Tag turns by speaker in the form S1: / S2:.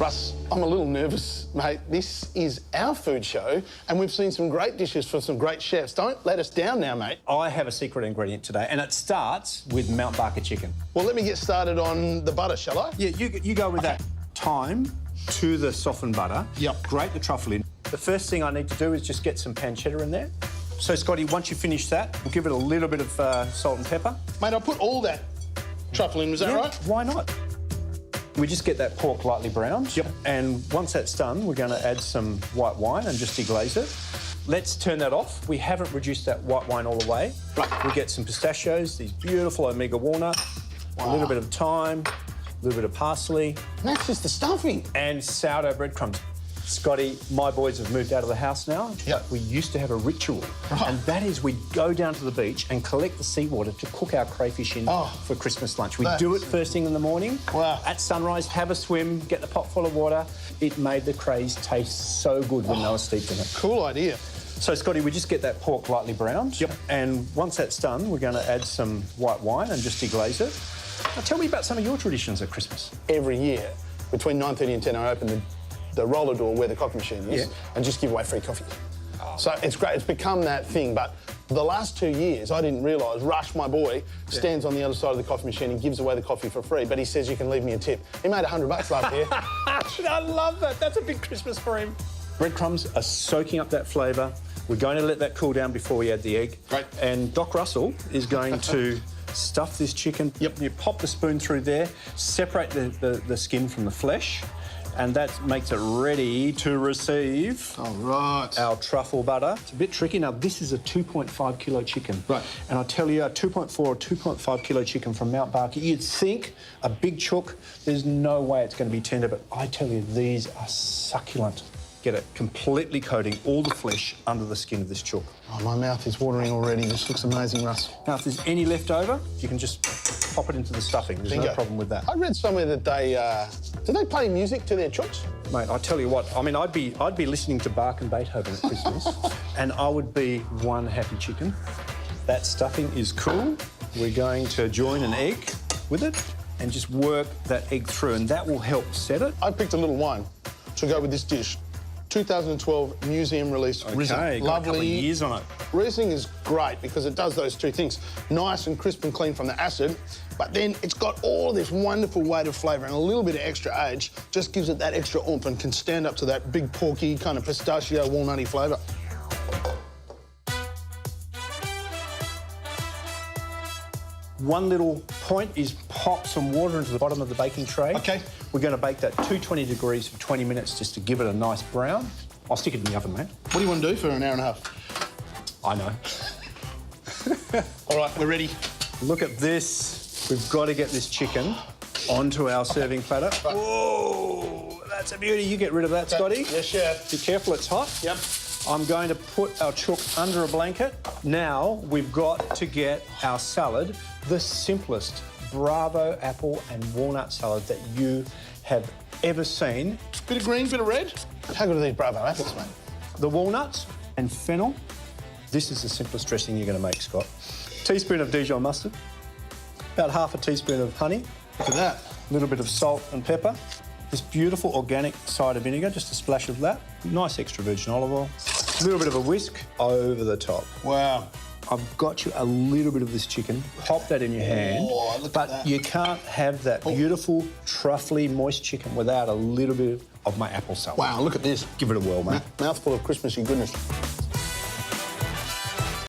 S1: Russ, I'm a little nervous, mate. This is our food show, and we've seen some great dishes from some great chefs. Don't let us down now, mate.
S2: I have a secret ingredient today, and it starts with Mount Barker chicken.
S1: Well, let me get started on the butter, shall I?
S2: Yeah, you go with that. Thyme to the softened butter.
S1: Yep.
S2: Grate the truffle in. The first thing I need to do is just get some pancetta in there. So, Scotty, once you finish that, we'll give it a little bit of salt and pepper.
S1: Mate, I put all that truffle in, was that right?
S2: Why not? We just get that pork lightly browned.
S1: Yep.
S2: And once that's done, we're going to add some white wine and just deglaze it. Let's turn that off. We haven't reduced that white wine all the way.
S1: Right.
S2: We get some pistachios, these beautiful Omega walnuts, a little bit of thyme, a little bit of parsley.
S1: And that's just the stuffing.
S2: And sourdough breadcrumbs. Scotty, my boys have moved out of the house now.
S1: Yep.
S2: We used to have a ritual,
S1: Right.
S2: and that is we'd go down to the beach and collect the seawater to cook our crayfish in for Christmas lunch. We do it first thing in the morning.
S1: Wow.
S2: At sunrise, have a swim, get the pot full of water. It made the crays taste so good when they were steeped in it.
S1: Cool idea.
S2: So, Scotty, we just get that pork lightly browned.
S1: Yep.
S2: And once that's done, we're going to add some white wine and just deglaze it. Now, tell me about some of your traditions at Christmas.
S1: Every year, between 9:30 and 10, I open the roller door where the coffee machine is and just give away free coffee. So it's great. It's become that thing. But the last 2 years, I didn't realise, Rush, my boy, stands on the other side of the coffee machine and gives away the coffee for free, but he says you can leave me a tip. He made $100 last year.
S2: I love that. That's a big Christmas for him. Breadcrumbs are soaking up that flavour. We're going to let that cool down before we add the egg.
S1: Right.
S2: And Doc Russell is going to stuff this chicken.
S1: Yep.
S2: You pop the spoon through there, separate the skin from the flesh, and that makes it ready to receive our truffle butter. It's a bit tricky. Now, this is a 2.5 kilo chicken.
S1: Right.
S2: And I tell you, a 2.4 or 2.5 kilo chicken from Mount Barker, you'd think a big chook, there's no way it's going to be tender, but I tell you, these are succulent. Get it completely coating all the flesh under the skin of this chook.
S1: Oh, my mouth is watering already. This looks amazing, Russ.
S2: Now, if there's any left over, you can just pop it into the stuffing. There's no problem with that.
S1: I read somewhere that do they play music to their chooks?
S2: Mate, I tell you what, I mean, I'd be listening to Bach and Beethoven at Christmas, and I would be one happy chicken. That stuffing is cool. We're going to join an egg with it and just work that egg through, and that will help set it.
S1: I picked a little wine to go with this dish. 2012 museum release Riesling.
S2: Okay, got a couple of years on it.
S1: Riesling is great because it does those two things. Nice and crisp and clean from the acid, but then it's got all this wonderful weight of flavour and a little bit of extra age just gives it that extra oomph and can stand up to that big porky kind of pistachio walnutty flavour.
S2: One little point is pop some water into the bottom of the baking tray.
S1: OK.
S2: We're going to bake that 220 degrees for 20 minutes just to give it a nice brown. I'll stick it in the oven, mate.
S1: What do you want to do for an hour and a half?
S2: I know.
S1: All right, we're ready.
S2: Look at this. We've got to get this chicken onto our serving platter.
S1: Right.
S2: Whoa, that's a beauty. You get rid of that, Scotty.
S1: Yes, chef.
S2: Be careful, it's hot.
S1: Yep.
S2: I'm going to put our chook under a blanket. Now we've got to get our salad, the simplest Bravo apple and walnut salad that you have ever seen.
S1: Bit of green, bit of red. How good are these Bravo apples, mate?
S2: The walnuts and fennel. This is the simplest dressing you're going to make, Scott. Teaspoon of Dijon mustard, about half a teaspoon of honey.
S1: Look at that.
S2: A little bit of salt and pepper. This beautiful organic cider vinegar, just a splash of that. Nice extra virgin olive oil. A little bit of a whisk over the top.
S1: Wow.
S2: I've got you a little bit of this chicken. Pop that in your hand.
S1: Oh, look at that.
S2: But you can't have that beautiful, truffly, moist chicken without a little bit of my apple salad.
S1: Wow, look at this.
S2: Give it a whirl, mate.
S1: Mouthful of Christmassy goodness.